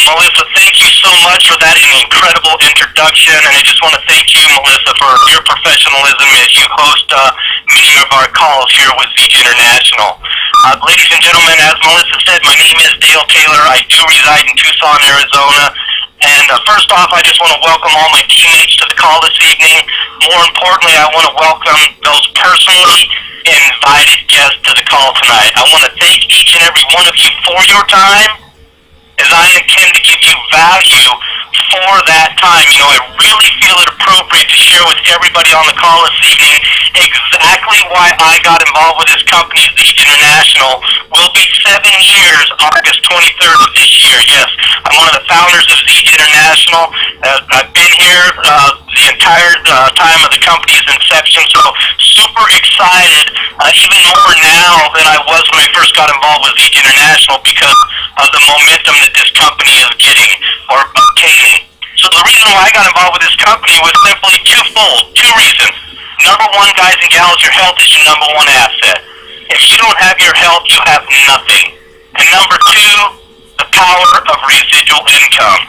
Melissa, thank you so much for that incredible introduction, and I just want to thank you, Melissa, for your professionalism as you host many of our calls here with Zeech International. Ladies and gentlemen, as Melissa said, my name is Dale Taylor. I do reside in Tucson, Arizona. And first off, I just want to welcome all my teammates to the call this evening. More importantly, I want to welcome those personally invited guests to the call tonight. I want to thank each and every one of you for your time, as I intend to give you value for that time. You know, I really feel it appropriate to share with everybody on the call this evening exactly why I got involved with this company, Zeech International. Will be 7 years, August 23rd of this year. Yes, I'm one of the founders of Zeech International. I've been here the entire time of the company's inception, so super excited, even more now than I was when I first got involved with Zeech International, because of the momentum that this company is getting or obtaining. So the reason why I got involved with this company was simply twofold. Two reasons. Number one, guys and gals, your health is your number one asset. If you don't have your health, you have nothing. And number two, the power of residual income.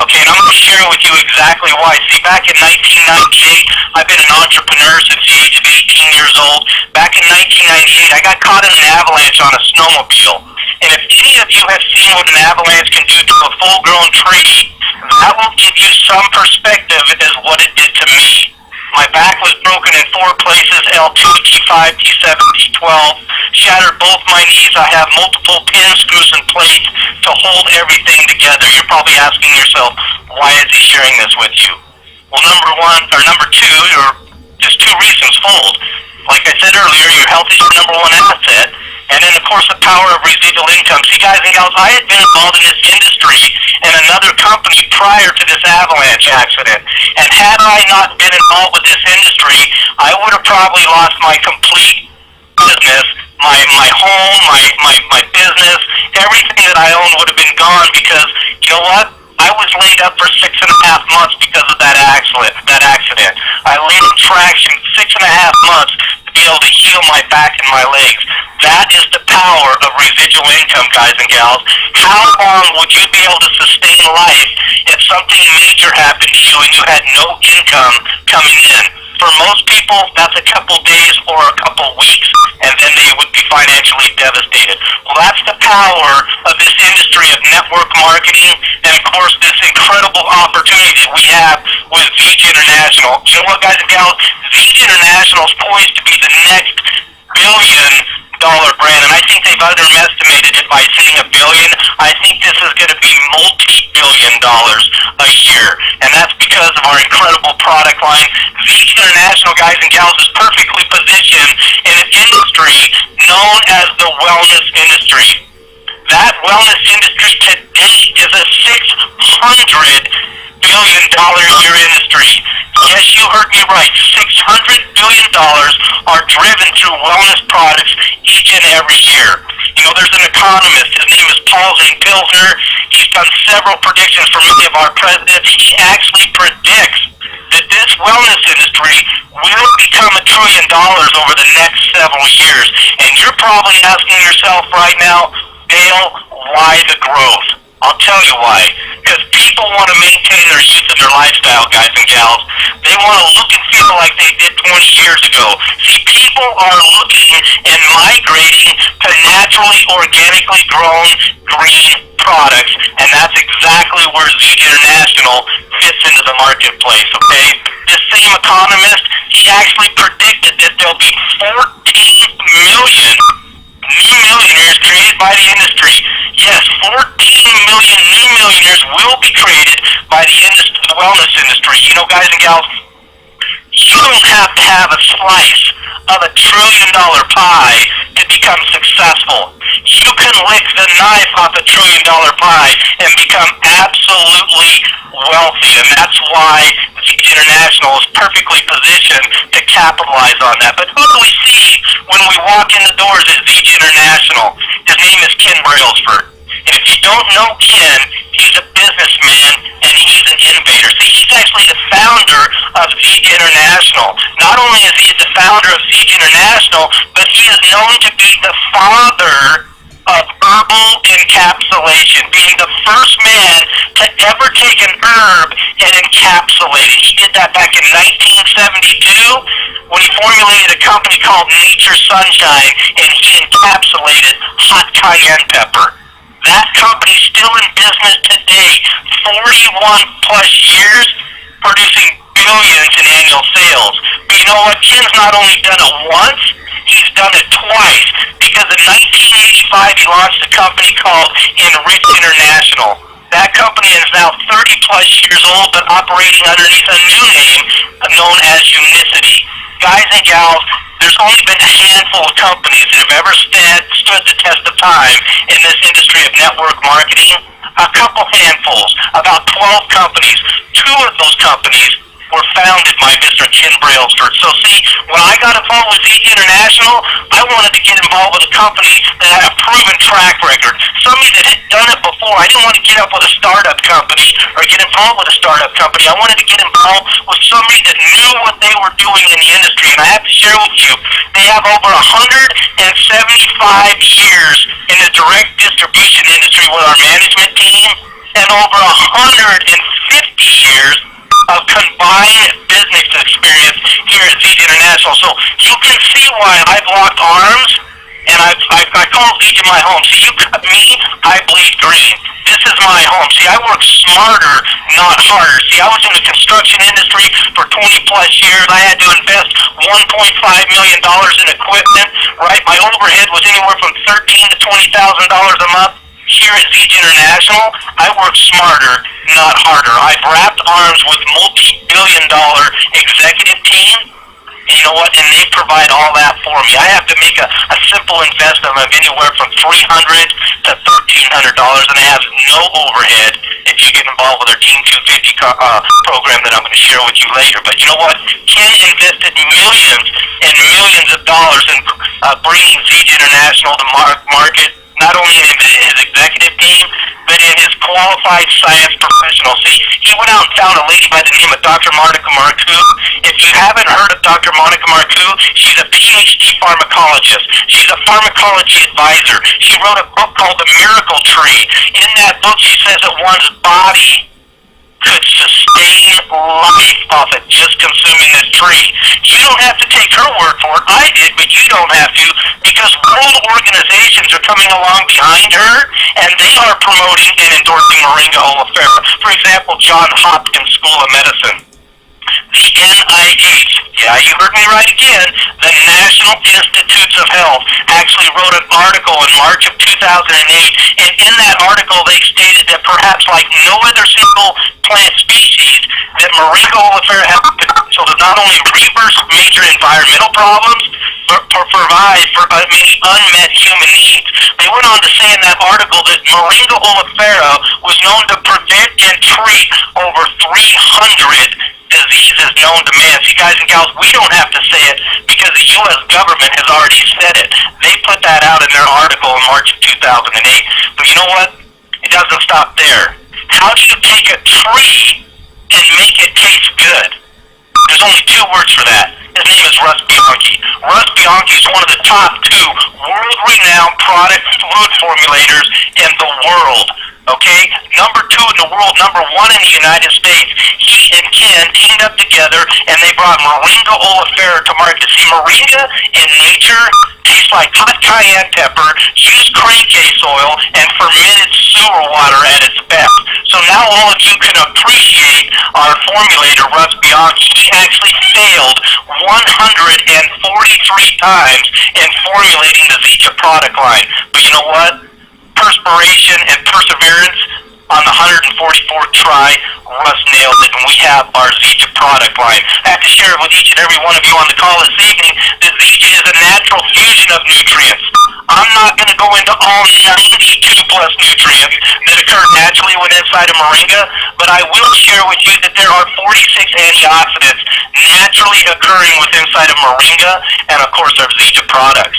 Okay, and I'm going to share with you exactly why. See, back in 1998, I've been an entrepreneur since the age of 18 years old. Back in 1998, I got caught in an avalanche on a snowmobile. And if any of you have seen what an avalanche can do to a full-grown tree, that will give you some perspective as what it did to me. My back was broken in 4 places, L2, T5, T7, T12, shattered both my knees. I have multiple pins, screws, and plates to hold everything together. You're probably asking yourself, why is he sharing this with you? Well, number two, or just 2 reasons fold. Like I said earlier, your health is your number one asset. And then, of course, the power of residual income. See, guys and gals, I had been involved in this industry and another company prior to this avalanche accident. And had I not been involved with this industry, I would have probably lost my complete business, my home, my business, everything that I owned would have been gone, because, you know what? I was laid up for 6.5 months because of that accident. I laid in traction 6.5 months to be able to heal my back and my legs. That is the power of residual income, guys and gals. How long would you be able to sustain life if something major happened to you and you had no income coming in? For most people, that's a couple days or a couple weeks, and then they would be financially devastated. Well, that's the power of this industry of network marketing, and of course, this incredible opportunity that we have with Zeech International. You know what, guys and gals? Zeech International is poised to be the next billion-dollar brand, and I think they've underestimated it by saying $1 billion. I think this is going to be multi-billion dollars a year, and that's because of our incredible product line. Zeech International, guys and gals, is perfectly positioned in an industry known as the wellness industry. That wellness industry today is a $600 billion a year industry. Yes, you heard me right. $600 billion are driven through wellness products each and every year. You know, there's an economist. His name is Paul Pilsner. He's done several predictions for many of our presidents. He actually predicts that this wellness industry will become $1 trillion over the next several years. And you're probably asking yourself right now, Dale, why the growth? I'll tell you why. Because people want to maintain their youth and their lifestyle, guys and gals. They want to look and feel like they did 20 years ago. See, people are looking and migrating to naturally, organically grown green products, and that's exactly where Zeech International fits into the marketplace, okay? This same economist, he actually predicted that there'll be 14 million new millionaires created by the industry. Yes, 14 million new millionaires will be created by the wellness industry. You know, guys and gals, you don't have to have a slice of $1 trillion pie to become successful. You can lick the knife off $1 trillion pie and become absolutely wealthy, and that's why Zeech International is perfectly positioned to capitalize on that. But who do we see when we walk in the doors at Zeech International? His name is Ken Brailsford. And if you don't know Ken, he's a businessman and he's an innovator. See, he's actually the founder of Zeech International. Not only is he the founder of Zeech International, but he is known to be the father of herbal encapsulation, being the first man to ever take an herb and encapsulate it. He did that back in 1972 when he formulated a company called Nature Sunshine, and he encapsulated hot cayenne pepper. That company's still in business today, 41 plus years, producing billions in annual sales. But you know what? Ken's not only done it once, he's done it twice. Because in 1985, he launched a company called Enrich International. That company is now 30 plus years old, but operating underneath a new name known as Unicity. Guys and gals, there's only been a handful of companies that have ever stood the test of time in this industry of network marketing. A couple handfuls, about 12 companies. 2 of those companies were founded by Mr. Ken Brailsford. So see, when I got involved with ZG International, I wanted to get involved with a company that had a proven track record. Somebody that had done it before. I didn't want to get up with a startup company or get involved with a startup company. I wanted to get involved with somebody that knew what they were doing in the industry. And I have to share with you, they have over 175 years in the direct distribution industry with our management team and over 150 years of combined business experience here at ZG International. So you can see why I've locked arms, and I call ZG my home. See, you cut me, I bleed green. This is my home. See, I work smarter, not harder. See, I was in the construction industry for 20 plus years. I had to invest $1.5 million in equipment, right? My overhead was anywhere from $13,000 to $20,000 a month. Here at ZG International, I work smarter, not harder. I've wrapped arms with multi-billion-dollar executive team, and you know what? And they provide all that for me. I have to make a simple investment of anywhere from $300 to $1,300, and I have no overhead if you get involved with our Team 250 program that I'm going to share with you later. But you know what? Ken invested millions and millions of dollars in bringing ZG International to market, not only in his executive team, but in his qualified science professionals. See, he went out and found a lady by the name of Dr. Monica Marcoux. If you haven't heard of Dr. Monica Marcoux, she's a PhD pharmacologist. She's a pharmacology advisor. She wrote a book called The Miracle Tree. In that book, she says that one's body could sustain life off of just consuming this tree. You don't have to take her word for it. I did, but you don't have to, because world organizations are coming along behind her, and they are promoting and endorsing Moringa oleifera. For example, Johns Hopkins School of Medicine. The NIH, yeah, you heard me right again, the National Institutes of Health actually wrote an article in March of 2008, and in that article they stated that perhaps like no other single plant species, that Moringa oleifera has the potential to not only reverse major environmental problems, but provide for many unmet human needs. They went on to say in that article that Moringa oleifera was known to prevent and treat over 300 diseases known to man. See, guys and gals, we don't have to say it because the U.S. government has already said it. They put that out in their article in March of 2008. But you know what? It doesn't stop there. How do you take a tree and make it taste good? There's only 2 words for that. His name is Russ Bianchi. Russ Bianchi is one of the top 2 world-renowned product food formulators in the world. Okay? Number 2 in the world, number 1 in the United States. He and Ken teamed up together, and they brought Moringa oleifera to market. See, Moringa in nature tastes like hot cayenne pepper, used crankcase oil, and fermented sewer water at its best. So now all of you can appreciate our formulator, Russ Bianchi. He actually failed 143 times in formulating the Zeta product line. But you know what? Perspiration and perseverance on the 144th try, Russ nailed it, and we have our Zeta product line. I have to share it with each and every one of you on the call this evening that Zeta is a natural fusion of nutrients. I'm not going to go into all 92 plus nutrients that occur naturally when inside of Moringa, but I will share with you that there are 46 antioxidants naturally occurring within inside of Moringa, and of course our Zeta products.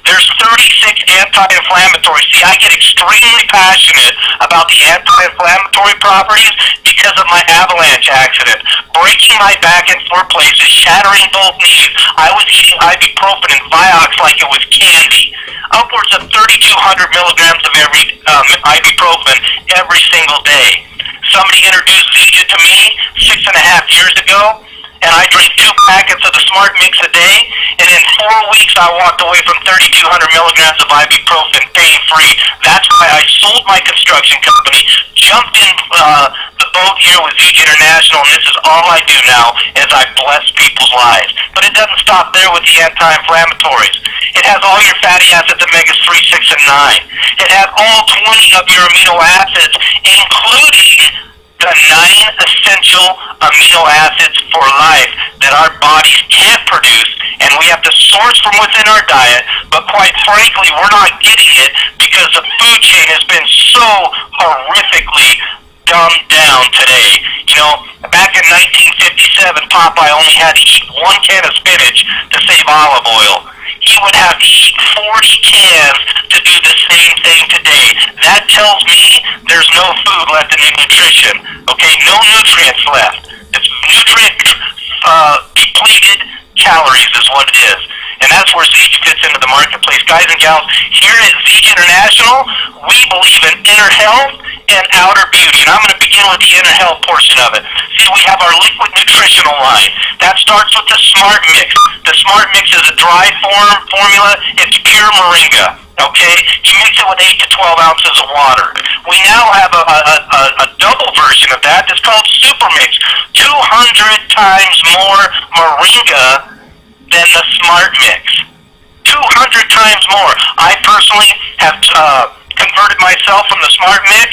There's 36 anti-inflammatories. See, I get extremely passionate about the anti-inflammatory properties because of my avalanche accident. Breaking my back in 4 places, shattering both knees. I was eating ibuprofen and Vioxx like it was candy. Upwards of 3,200 milligrams of every ibuprofen every single day. Somebody introduced Zija to me 6.5 years ago, and I drank 2 packets of the Smart Mix a day, and in 4 weeks I walked away from 3,200 milligrams of ibuprofen pain-free. That's why I sold my construction company, jumped in the boat here with Zija International, and this is all I do now, is I bless people's lives. But it doesn't stop there with the anti-inflammatories. It has all your fatty acids, omegas 3, 6, and 9. It has all 20 of your amino acids, including the 9 essential amino acids for life that our bodies can't produce, and we have to source from within our diet, but quite frankly, we're not getting it because the food chain has been so horrifically dumbed down today. You know, back in 1957, Popeye only had to eat 1 can of spinach to save olive oil. He would have to eat 40 cans to do the same thing today. That tells me there's no food left in the nutrition. Okay, no nutrients left. It's nutrient depleted calories is what it is. And that's where Zija fits into the marketplace. Guys and gals, here at Zija International, we believe in inner health and outer beauty. And I'm going to begin with the inner health portion of it. See, we have our liquid nutritional line. That starts with the Smart Mix. The Smart Mix is a dry formula. It's pure moringa. Okay? You mix it with 8 to 12 ounces of water. We now have a double version of that. It's called Super Mix. 200 times more moringa than the Smart Mix. 200 times more. I personally have converted myself from the Smart Mix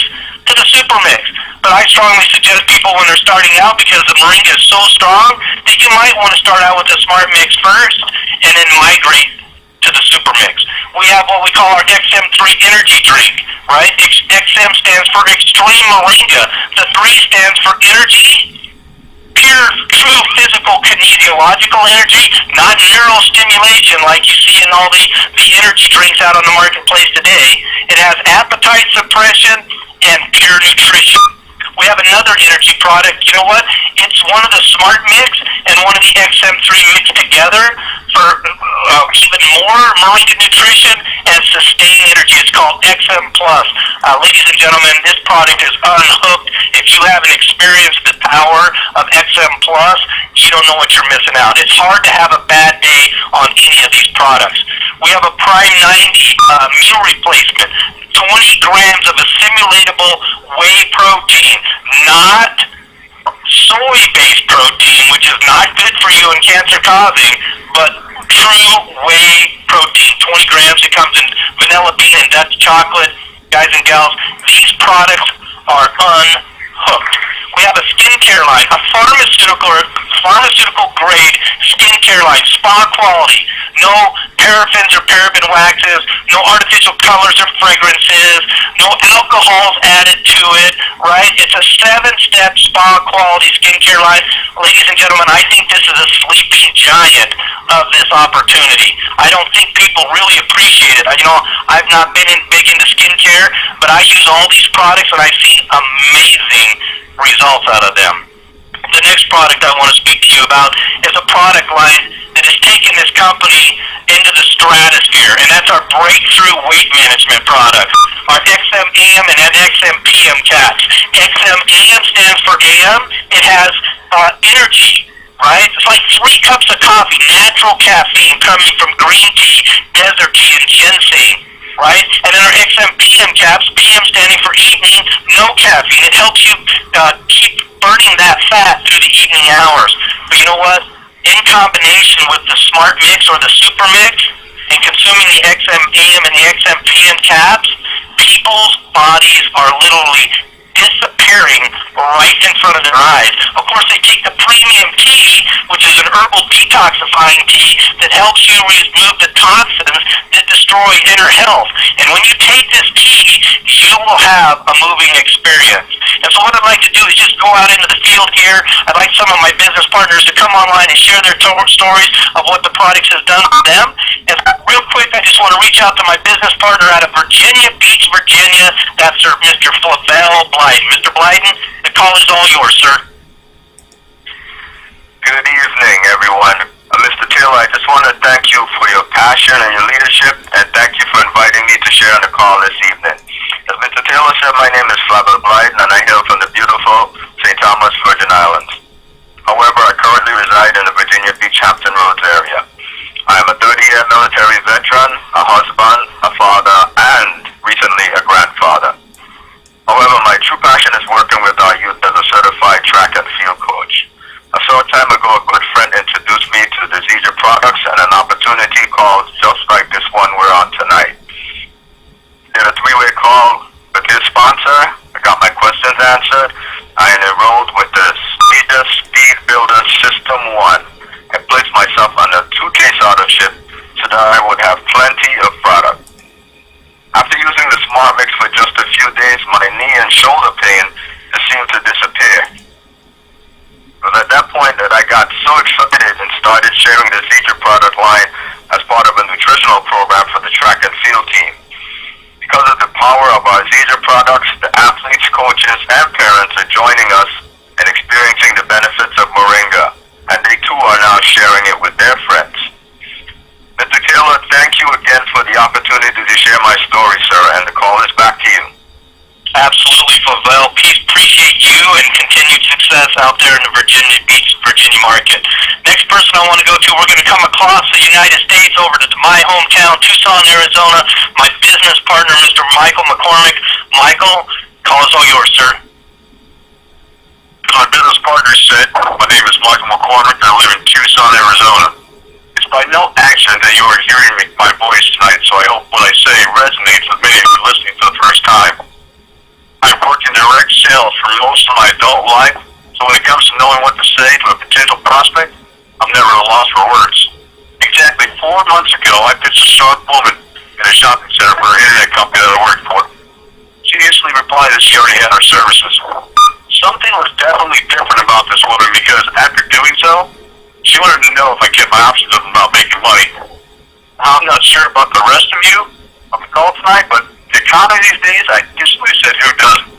to the Super Mix. But I strongly suggest people when they're starting out, because the moringa is so strong, that you might want to start out with the Smart Mix first and then migrate to the Super Mix. We have what we call our XM3 energy drink, right? XM stands for Extreme Moringa. The 3 stands for energy, pure, true physical kinesiological energy, not neural stimulation like you see in all the energy drinks out on the marketplace today. It has appetite suppression and pure nutrition. We have another energy product. You know what? It's one of the Smart Mix and one of the XM3 mixed together for even more moringa nutrition and sustained energy. It's called XM Plus. Ladies and gentlemen, this product is unhooked. If you haven't experienced the power of XM Plus, you don't know what you're missing out. It's hard to have a bad day on any of these products. We have a Prime 90 meal replacement. 20 grams of assimilatable whey protein, not soy-based protein, which is not good for you and cancer-causing, but true whey protein. 20 grams. It comes in vanilla bean and Dutch chocolate. Guys and gals, these products are unhooked. We have a skincare line, a pharmaceutical grade skincare line, spa quality. No paraffins or paraben waxes, no artificial colors or fragrances, no alcohols added to it, right? It's a 7-step spa quality skincare line. Ladies and gentlemen, I think this is a sleeping giant of this opportunity. I don't think people really appreciate it. You know, I've not been big into skincare, but I use all these products and I see amazing results out of them. The next product I want to speak to you about is a product line that has taken this company into the stratosphere, and that's our breakthrough weight management product, our XM-AM and XM-PM caps. XM-AM stands for AM. It has energy, right? It's like 3 cups of coffee, natural caffeine coming from green tea, desert tea, and ginseng, right? And then our XM-PM caps, PM standing for evening, no caffeine. It helps you keep burning that fat through the evening hours. But you know what? In combination with the Smart Mix or the Super Mix and consuming the XM-AM and the XM-PM caps, people's bodies are literally disappearing right in front of their eyes. Of course, they take the premium tea, which is an herbal detoxifying tea that helps you remove the toxins that destroy inner health. And when you take this tea, you will have a moving experience. And so what I'd like to do is just go out into the field here. I'd like some of my business partners to come online and share their stories of what the products has done for them. And real quick, I just want to reach out to my business partner out of Virginia Beach, Virginia. That's Mr. Flavel Blyden. Mr. Blyden, the call is all yours, sir. Good evening, everyone. Mr. Taylor, I just want to thank you for your passion and your leadership, and thank you for inviting me to share on the call this evening. As Mr. Taylor said, my name is Flavel Blyden, and I hail from the beautiful Bahamas, Virgin Islands. However, I currently reside in the Virginia Beach, Hampton Roads area. I am a 30-year military veteran, a husband, a father, and recently a grandfather. However, my true passion is working with our youth as a certified track and field coach. A short time ago, a good friend introduced me to the Zija products and an opportunity called just like this one we're on tonight. Did a three-way call with his sponsor. I got my questions answered. I enrolled with the Zija Speed Builder System 1 and placed myself under 2-case authorship so that I would have plenty of product. After using the Smart Mix for just a few days, my knee and shoulder pain seemed to disappear. It was at that point that I got so excited and started sharing the Zija product line as part of a nutritional program for the track and field team. Because of the power of our Zija products, the athletes, coaches, and parents are joining us and experiencing the benefits of Moringa, and they too are now sharing it with their friends. Mr. Taylor, thank you again for the opportunity to share my story, sir, and the call is back to you. Absolutely, Pavel. Appreciate you and continued success out there in the Virginia Beach, Virginia market. Next person I want to go to, we're going to come across the United States over to my hometown, Tucson, Arizona. My business partner, Mr. Michael McCormick. Michael, call is all yours, sir. As my business partner said, my name is Michael McCormick, and I live in Tucson, Arizona. It's by no accident that you are hearing my voice tonight, so I hope what I say resonates with many of you listening for the first time. I've worked in direct sales for most of my adult life, so when it comes to knowing what to say to a potential prospect, I'm never at a loss for words. Exactly 4 months ago, I pitched a sharp woman in a shopping center for an internet company that I worked for. She instantly replied that she already had our services. Something was definitely different about this woman because after doing so, she wanted to know if I kept my options open about making money. I'm not sure about the rest of you on the call tonight, but the economy these days, I instantly said, who doesn't?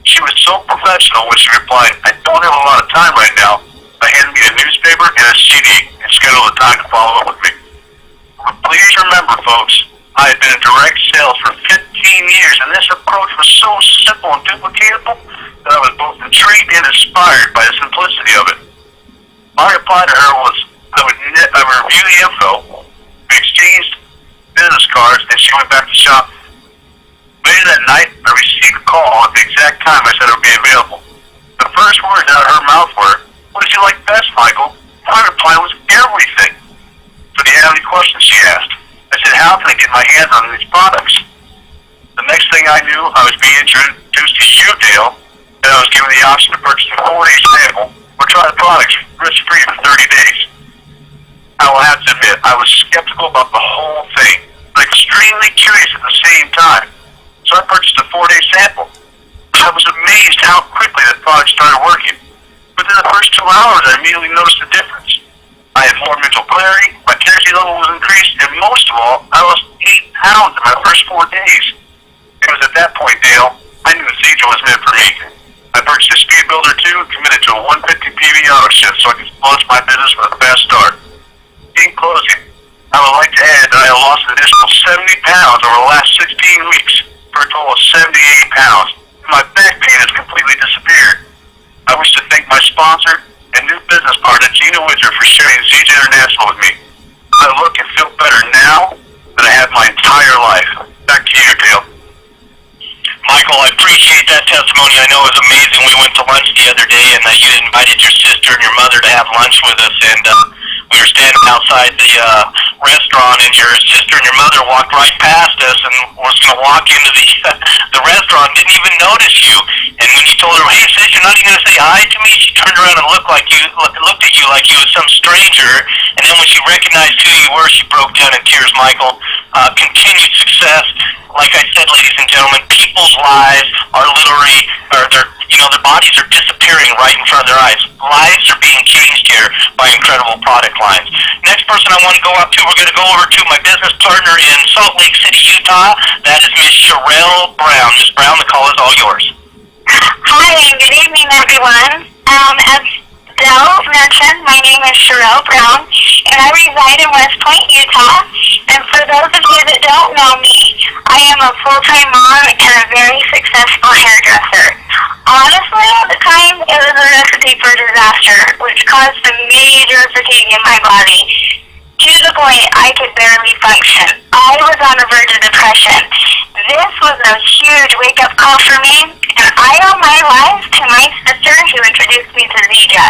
She was so professional when she replied, I don't have a lot of time right now. But handed me a newspaper and a CD and scheduled a time to follow up with me. Please remember, folks, I had been in direct sales for 15 years, and this approach was so simple and duplicatable that I was both intrigued and inspired by the simplicity of it. My reply to her was, I would review the info, we exchanged business cards, and she went back to shopping. Later that night, I received a call at the exact time I said it would be available. The first words out of her mouth were, what did you like best, Michael? My reply was, everything. So do you have any questions, she asked. I said, how can I get my hands on these products? The next thing I knew, I was being introduced to you, Dale, and I was given the option to purchase a 4-day sample or try the products risk-free for 30 days. I will have to admit, I was skeptical about the whole thing, but extremely curious at the same time. So I purchased a 4-day sample. I was amazed how quickly the product started working. Within the first 2 hours, I immediately noticed a difference. I had more mental clarity, my energy level was increased, and most of all, I lost 8 pounds in my first 4 days. It was at that point, Dale, I knew Zija was meant for me. I purchased a Speed Builder 2 and committed to a 150 PV auto shift so I could launch my business with a fast start. In closing, I would like to add that I have lost an additional 70 pounds over the last 16 weeks for a total of 78 pounds. My back pain has completely disappeared. I wish to thank my sponsor and new business partner, Gina Widger, for sharing Zija International with me. I look and feel better now than I have my entire life. Back to you, Dale. Michael, I appreciate that testimony. I know it was amazing. We went to lunch the other day, and you invited your sister and your mother to have lunch with us, and we were standing outside the restaurant, and your sister and your mother walked right past us and was going to walk into the restaurant, didn't even notice you. And when you told her, hey, sis, you're not even going to say hi to me, she turned around and looked at you like you was some stranger. And then when she recognized who you were, she broke down in tears, Michael. Continued success. Like I said, ladies and gentlemen, people's lives are literally, their bodies are disappearing right in front of their eyes. Lives are being changed here by incredible product lines. Next person I want to go up to, we're going to go over to my business partner in Salt Lake City, Utah. That is Miss Sherelle Brown. Miss Brown, the call is all yours. Hi, and good evening, everyone. As Dell mentioned, my name is Sherelle Brown, and I reside in West Point, Utah. And for those of you that don't know me, I am a full-time mom and a very successful hairdresser. Honestly, at the time, it was a recipe for disaster, which caused some major fatigue in my body, to the point I could barely function. I was on the verge of depression. This was a huge wake-up call for me, and I owe my life to my sister who introduced me to Zija.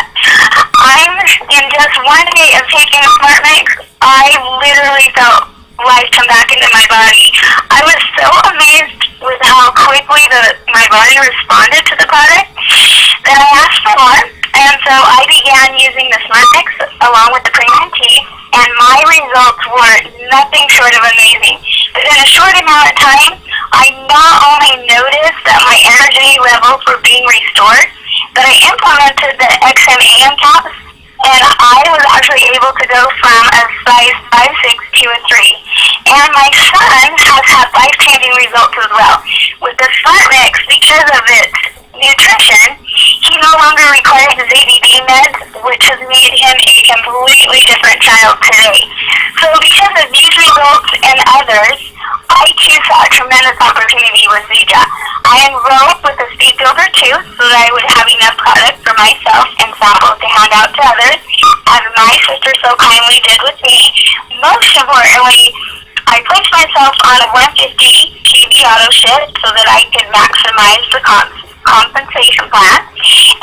In just one day of taking a Smart Mix, I literally felt life come back into my body. I was so amazed with how quickly my body responded to the product that I asked for more, and so I began using the Smart Mix along with the premium tea, and my results were nothing short of amazing. Within a short amount of time, I not only noticed that my energy levels were being restored, but I implemented the XMAM caps, and I was actually able to go from a size 5'6" to a 3. And my son has had life-changing results as well. With the Smart Mix, because of its nutrition, he no longer requires ZBB meds, which has made him a completely different child today. So because of these results and others, I too saw a tremendous opportunity with Zija. I enrolled with the Speed Builder too, so that I would have enough product for myself and samples to hand out to others, as my sister so kindly did with me. Most importantly, I placed myself on a 150 TV auto shift so that I could maximize the compensation plan.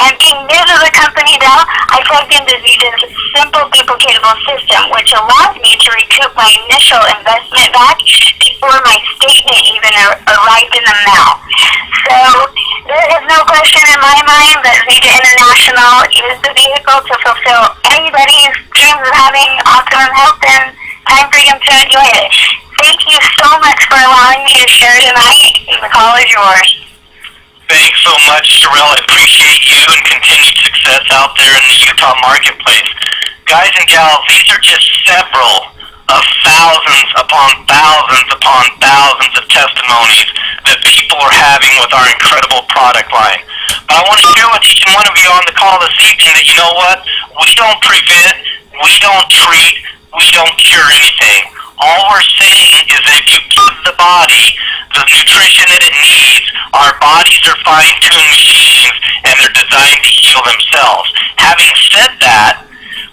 And being new to the company now, I plugged into Zija's simple duplicatable system, which allows me to recoup my initial investment back before my statement even arrived in the mail. So there is no question in my mind that Zija International is the vehicle to fulfill anybody's dreams of having optimum health and time freedom to enjoy it. Thank you so much for allowing me to share tonight, and the call is yours. Thanks so much, Sherelle. I appreciate you and continued success out there in the Utah marketplace. Guys and gals, these are just several of thousands upon thousands upon thousands of testimonies that people are having with our incredible product line. But I want to share with each and one of you on the call this evening that, you know what? We don't prevent, we don't treat, we don't cure anything. All we're saying is that if you give the body the nutrition that it needs, our bodies are fine-tuned machines and they're designed to heal themselves. Having said that,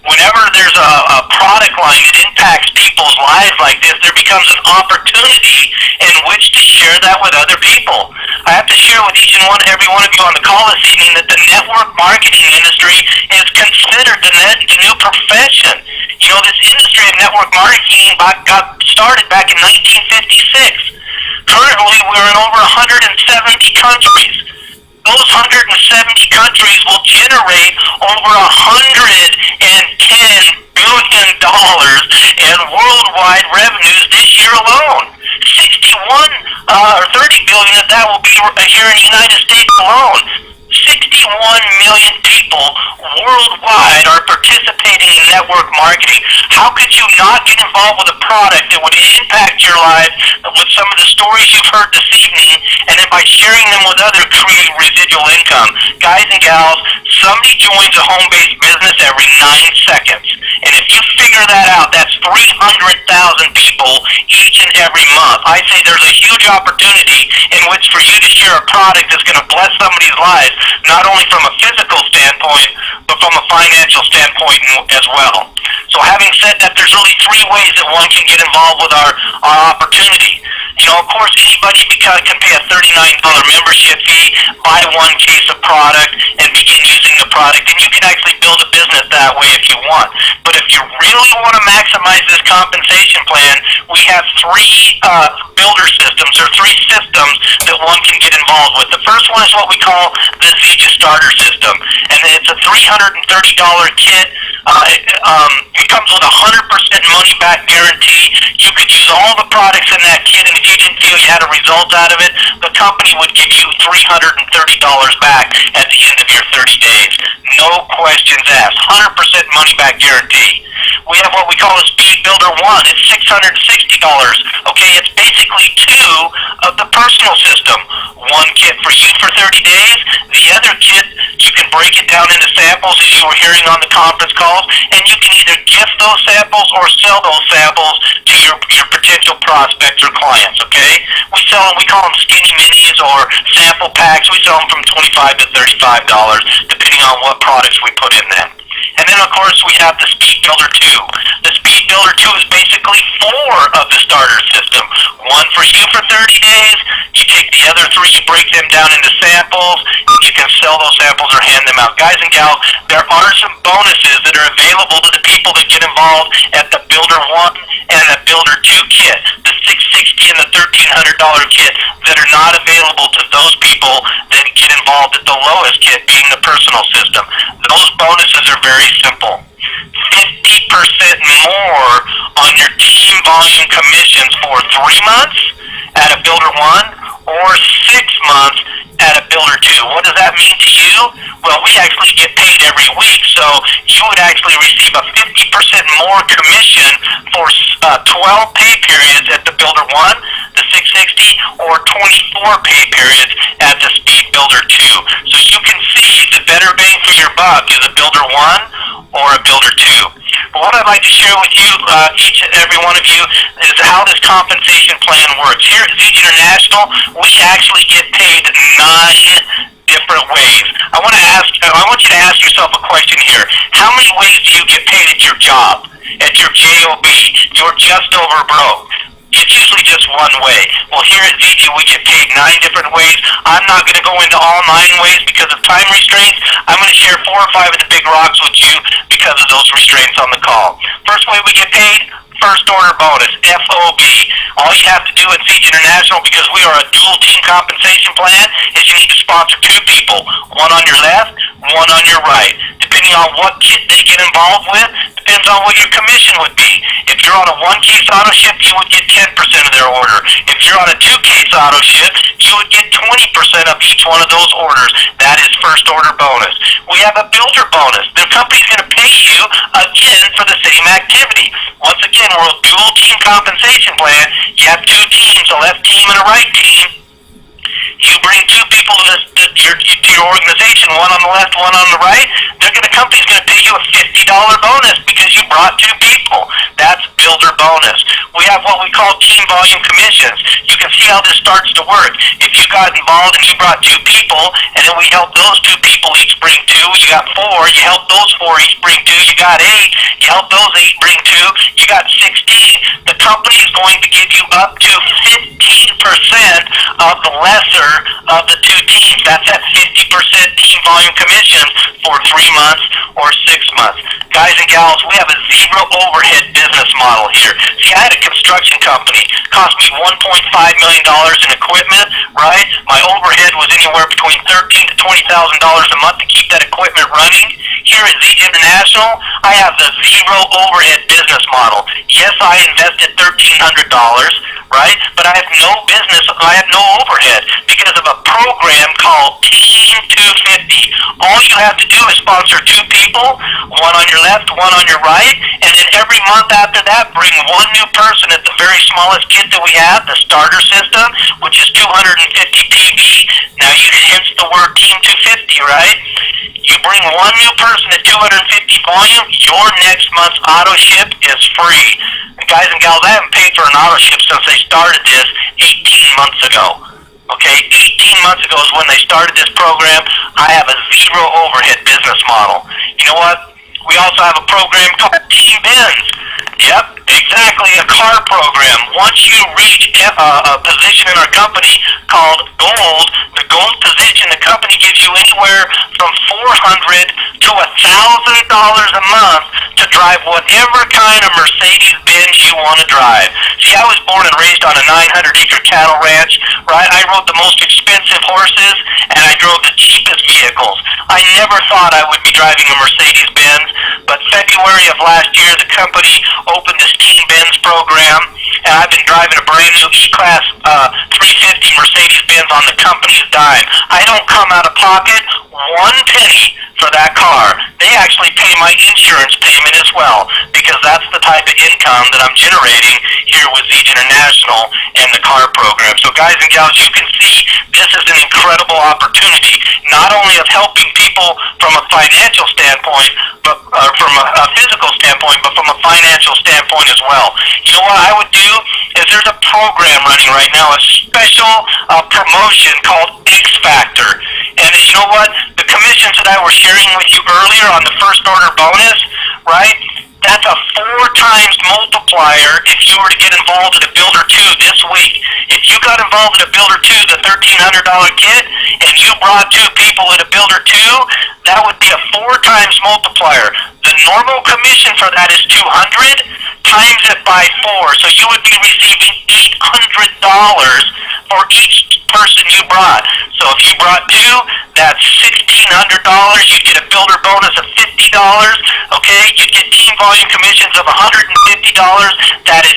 whenever there's a product line that impacts people's lives like this, there becomes an opportunity in which to share that with other people. I have to share with each and every one of you on the call this evening that the network marketing industry is considered the new profession. You know, this industry of network marketing got started back in 1956. Currently, we're in over 170 countries. Those 170 countries will generate over $110 billion in worldwide revenues this year alone. 30 billion of that will be here in the United States alone. 61 million people worldwide are participating in network marketing. How could you not get involved with a product that would impact your life with some of the stories you've heard this evening, and then by sharing them with others, create residual income? Guys and gals, somebody joins a home-based business every 9 seconds. And if you figure that out, that's 300,000 people each and every month. I say there's a huge opportunity in which for you to share a product that's going to bless somebody's life, not only from a physical standpoint, but from a financial standpoint as well. So having said that, there's really 3 ways that one can get involved with our opportunity. You know, of course, anybody can pay a $39 membership fee, buy 1 case of product, and begin using the product, and you can actually build a business that way if you want. But if you really want to maximize this compensation plan, we have 3 builder systems, or 3 systems that one can get involved with. The first one is what we call the Zija Starter System, and it's a $330 kit. It comes with a 100% money-back guarantee. You could use all the products in that kit, and if you didn't feel you had a result out of it, the company would give you $330 back at the end of your 30 days. No questions asked. 100% money-back guarantee. We have what we call a Speed Builder 1. It's $660. Okay, it's basically 2 of the personal system. 1 kit for you for 30 days. The other kit, you can break it down into samples as you were hearing on the conference calls, and you can either gift those samples or sell those samples to your potential prospects or clients, okay? We call them skinny minis or sample packs. We sell them from $25 to $35, depending depending on what products we put in them. And then, of course, we have the Speed Builder 2. The Speed Builder 2 is basically 4 of the starter system. One for you for 30 days. You take the other 3, you break them down into samples. You can sell those samples or hand them out. Guys and gals, there are some bonuses that are available to the people that get involved at the Builder 1 and the Builder 2 kit, the $660 and the $1,300 kit, that are not available to those people that get involved at the lowest kit, being the personal system. Those bonuses are very simple. 50% more on your team volume commissions for 3 months at a Builder 1 or 6 months at a Builder 2. What does that mean to you? Well, we actually get paid every week, so you would actually receive a 50% more commission for 12 pay periods at the Builder 1, the 660, or 24 pay periods at the Speed Builder 2. So you can see the better bang for your buck is a Builder 1 or a Builder 2. But what I'd like to share with you, each and every one of you, is how this compensation plan works. Here at Zeke International, we actually get paid 9 different ways. I want you to ask yourself a question here. How many ways do you get paid at your job, at your job? You're just over broke. It's usually just one way. Well, here at ZG, we get paid 9 different ways. I'm not going to go into all 9 ways because of time restraints. I'm going to share 4 or 5 of the big rocks with you because of those restraints on the call. First way we get paid, first order bonus, FOB. All you have to do at Siege International, because we are a dual team compensation plan, is you need to sponsor 2 people, one on your left, one on your right. Depending on what kit they get involved with, depends on what your commission would be. If you're on a 1-case auto ship, you would get 10% of their order. If you're on a 2-case auto ship, you would get 20% of each one of those orders. That is first order bonus. We have a builder bonus. The company's going to pay you again for the same activity. Once again, we're a dual team compensation plan. You have 2 teams, a left team and a right team. You bring 2 people to your organization, one on the left, one on the right. The company's going to pay you a $50 bonus because you brought 2 people. That's builder bonus. We have what we call team volume commissions. You can see how this starts to work. If you got involved and you brought 2 people, and then we help those 2 people each bring 2, you got 4. You help those 4 each bring 2. You got 8. You help those 8 bring 2. You got 16. The company is going to give you up to 15% of the lesser of the 2 teams. That's at 50% team volume commissions for 3 months or 6 months. Guys and gals, we have a 0 overhead business model here. See, I had a construction company. Cost me $1.5 million in equipment, right? My overhead was anywhere between $13,000 to $20,000 a month to keep that equipment running. Here at Zeke International, I have the 0 overhead business model. Yes, I invested $1,300, right? But I have no business, I have no overhead because of a program called Team 250. All you have to do is sponsor 2 people, one on your left, one on your right, and then every month after that, bring 1 new person at the very smallest kit that we have, the starter system, which is 250 PV. Now you hence the word Team 250, right? You bring 1 new person at 250 volume, your next month's auto ship is free. And guys and gals, I haven't paid for an auto ship since they started this 18 months ago. Okay, 18 months ago is when they started this program. I have a 0 overhead business model. You know what? We also have a program called Team Bins. Yep, exactly, a car program. Once you reach a position in our company called Gold, the Gold position, the company gives you anywhere from $400 to $1,000 a month to drive whatever kind of Mercedes-Benz you want to drive. See, I was born and raised on a 900-acre cattle ranch, right? I rode the most expensive horses, and I drove the cheapest vehicles. I never thought I would be driving a Mercedes-Benz, but February of last year, the company opened this Team Benz program, and I've been driving a brand new E-Class 350 Mercedes-Benz on the company's dime. I don't come out of pocket 1 penny for that car. They actually pay my insurance payment as well, because that's the type of income that I'm generating here with Zeke International and the car program. So guys and gals, you can see this is an incredible opportunity, not only of helping people from a financial standpoint, but from a physical standpoint, but from a financial standpoint as well. You know what I would do is there's a program running right now, a special promotion called X Factor. And you know what? The commissions that that I was sharing with you earlier on the first order bonus, right? That's a 4 times multiplier if you were to get involved in a Builder 2 this week. If you got involved in a Builder 2, the $1,300 kit, and you brought 2 people in a Builder 2, that would be a 4 times multiplier. The normal commission for that is $200, times it by 4. So you would be receiving $800 for each person you brought. So if you brought 2, that's $1,600. You get a Builder bonus of $50. Okay, you get team volume commissions of $150. That is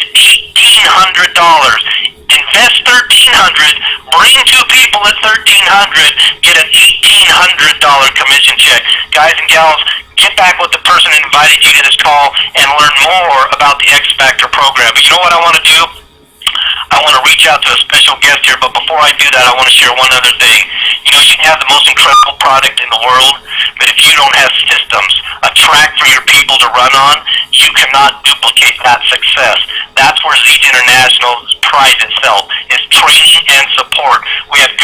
$1,800. Invest $1,300. Bring 2 people at $1,300. Get an $1,800 commission check. Guys and gals, get back with the person who invited you to this call and learn more about the X Factor program. But you know what I want to do? I want to reach out to a special guest here, but before I do that, I want to share one other thing. You know, you can have the most incredible product in the world, but if you don't have systems, a track for your people to run on, you cannot duplicate that success. That's where Zeke International prides itself, is training and support. We have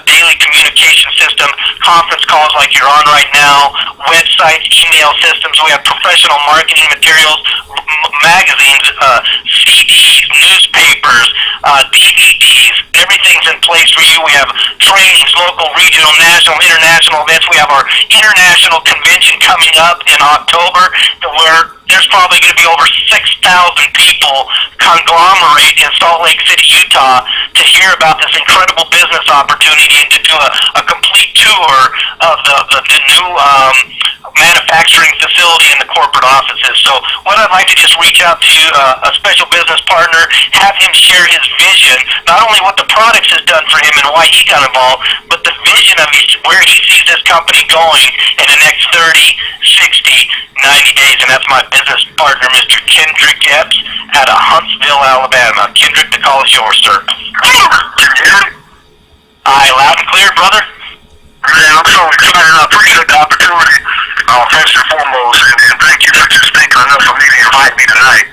daily communication systems, conference calls like you're on right now, websites, email systems. We have professional marketing materials, magazines, CDs, newspapers, DVDs. Everything's in place for you. We have trainings, local, regional, national, international events. We have our international convention coming up in October, where there's probably going to be over 6,000 people conglomerate in Salt Lake City, Utah, to hear about this incredible business opportunity and to do a complete tour of the new manufacturing facility and the corporate offices. So what I'd like to just reach out to a special business partner, have him share his vision, not only what the products has done for him and why he got involved, but the vision of where he sees this company going in the next 30, 60, 90 days. And that's my business partner, Mr. Kendrick Epps, out of Huntsville, Alabama. Kendrick, the call is yours, sir. Can you hear me? Aye, loud and clear, brother. Man, I'm so excited. I appreciate the opportunity, first and foremost, and thank you for just thinking enough of me to invite me tonight.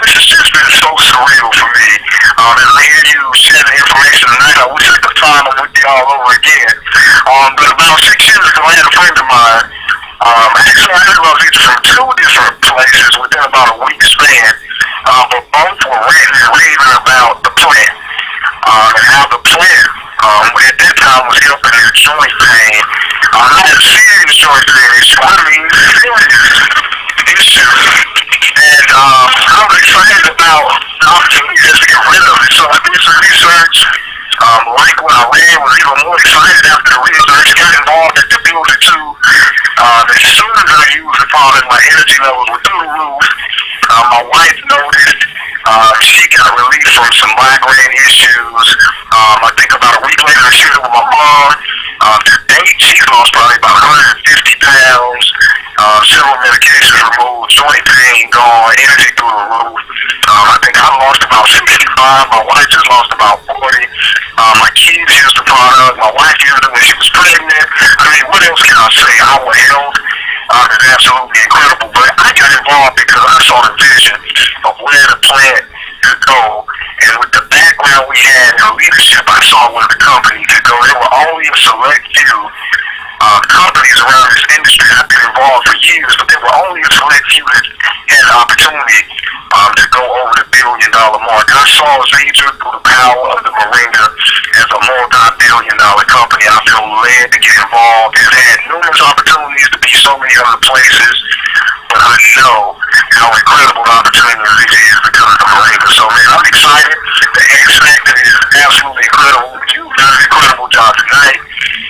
This has just been so surreal for me. And I hear you share the information tonight. I wish I could find them with you all over again. But about 6 years ago, I had a friend of mine. Actually, I heard about these from 2 different places within about a week span. But both were ranting and raving about the plant. And how the plant, at that time, was helping their joint pain. I had a serious joint pain issue. I mean, serious issue. And I was excited about the opportunity just to get rid of it. So I did some research. Like what I read, was even more excited after the research. Got involved at the Builder 2. As soon as I used the product, my energy levels were through the roof. My wife noticed. She got relief from some migraine issues. I think about a week later, I shared it with my mom. To date, she's lost probably about 150 pounds. Several medications removed, joint pain gone, energy through the roof. I think I lost about 65. My wife just lost about 40. My kids used the product. My wife used it when she was pregnant. I mean, what else can I say? Our health is absolutely incredible. But I got involved because I saw the vision of where the plant could go. And with the background we had in leadership, I saw where the company could go. There were only a select few companies around this industry that have been involved for years, but there were only a select few that had the opportunity to go over the $1 billion mark. I saw Zedra through the power of the Moringa as a multi-billion-dollar company. I feel led to get involved. It's had numerous opportunities to be so many other places, but I know how incredible the opportunity this is because of the Moringa. So, man, I'm excited. The X Factor is absolutely incredible. You've done an incredible job tonight.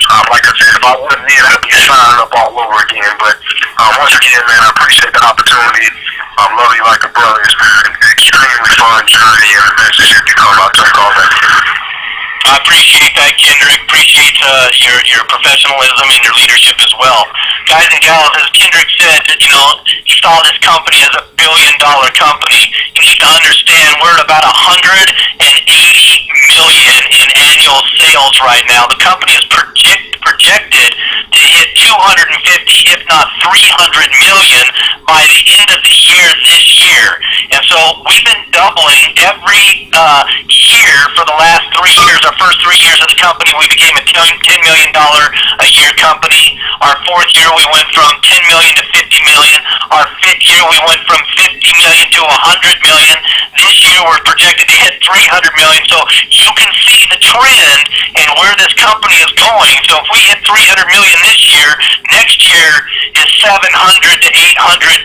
Like I said, if I wasn't there, I'd be signing up all over again. But once again, man, I appreciate the opportunity. I love you like a brother. It's been an extremely fun journey, and the message you come out to all that. I appreciate that, Kendrick. Appreciate your professionalism and your leadership as well. Guys and gals, as Kendrick said, you know, he saw this company as a $1 billion company. You need to understand we're at about 180 million in annual sales right now. The company is projected to hit 250, if not 300 million by the end of the year this year. And so we've been doubling every year for the last 3 3 years, our first 3 years of the company, we became a $10 million a year company. Our fourth year, we went from $10 million to $50 million. Our fifth year, we went from $50 million to $100 million. This year, we're projected to hit $300 million. So you can see the trend and where this company is going. So if we hit $300 million this year, next year is $700 to $800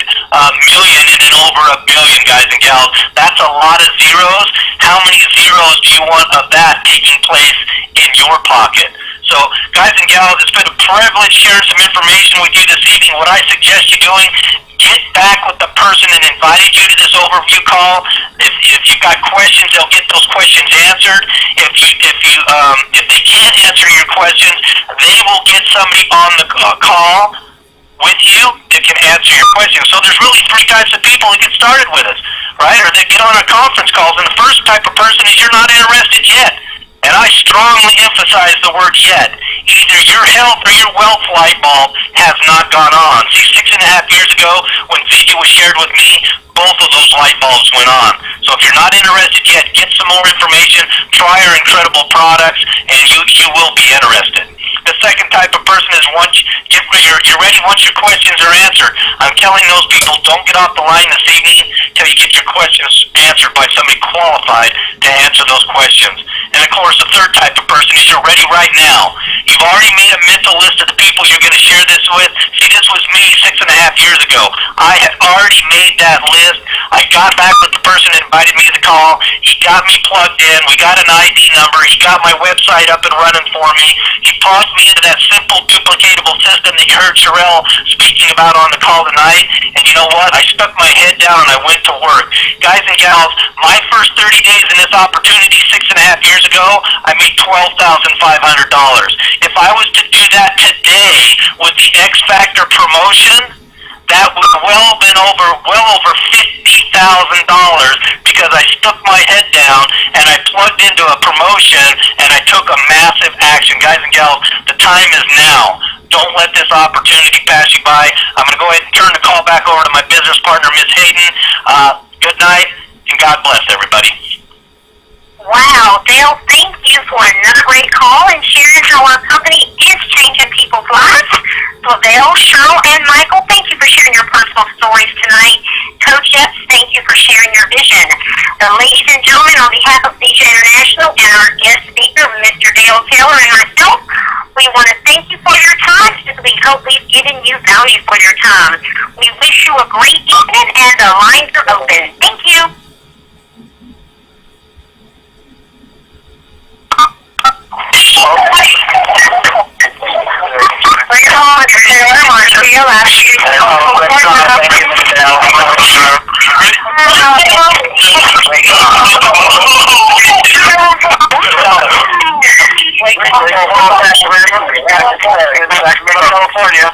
million, and then over $1 billion, guys and gals. That's a lot of zeros. How many zeros do you want of that taking place in your pocket? So, guys and gals, it's been a privilege sharing some information with you this evening. What I suggest you doing, get back with the person that invited you to this overview call. If you've got questions, they'll get those questions answered. If they can't answer your questions, they will get somebody on the call with you that can answer your questions. So there's really three types of people that get started with us, right? Or they get on our conference calls, and the first type of person is you're not interested yet. And I strongly emphasize the word yet. Either your health or your wealth light bulb has not gone on. See, 6.5 years ago, when Fiji was shared with me, both of those light bulbs went on. So if you're not interested yet, get some more information, try our incredible products, and you will be interested. The second type of person is you're ready once your questions are answered. I'm telling those people, don't get off the line this evening until you get your questions answered by somebody qualified to answer those questions. And of course, the third type of person is you're ready right now. You've already made a mental list of the people you're going to share this with. See, this was me 6.5 years ago. I had already made that list. I got back with the person that invited me to the call. He got me plugged in. We got an ID number. He got my website up and running for me. He plugged me into that simple duplicatable system that you heard Sherelle speaking about on the call tonight. And you know what? I stuck my head down and I went to work. Guys and gals, my first 30 days in this opportunity 6.5 years ago, I made $12,500. If I was to do that today with the X Factor promotion, that would well over $50,000 because I stuck my head down and I plugged into a promotion and I took a massive action. Guys and gals, the time is now. Don't let this opportunity pass you by. I'm going to go ahead and turn the call back over to my business partner, Ms. Hayden. Good night, and God bless everybody. Wow, Dale, thank you for another great call and sharing how our company is changing people's lives. So Dale, Cheryl, and Michael, thank you for sharing your personal stories tonight. Coach Epps, thank you for sharing your vision. Ladies and gentlemen, on behalf of Fiji International and our guest speaker, Mr. Dale Taylor, and myself, we want to thank you for your time, as we hope we've given you value for your time. We wish you a great evening, and the lines are open. Thank you. Bring it on, Taylor. Marshall, you're last. California.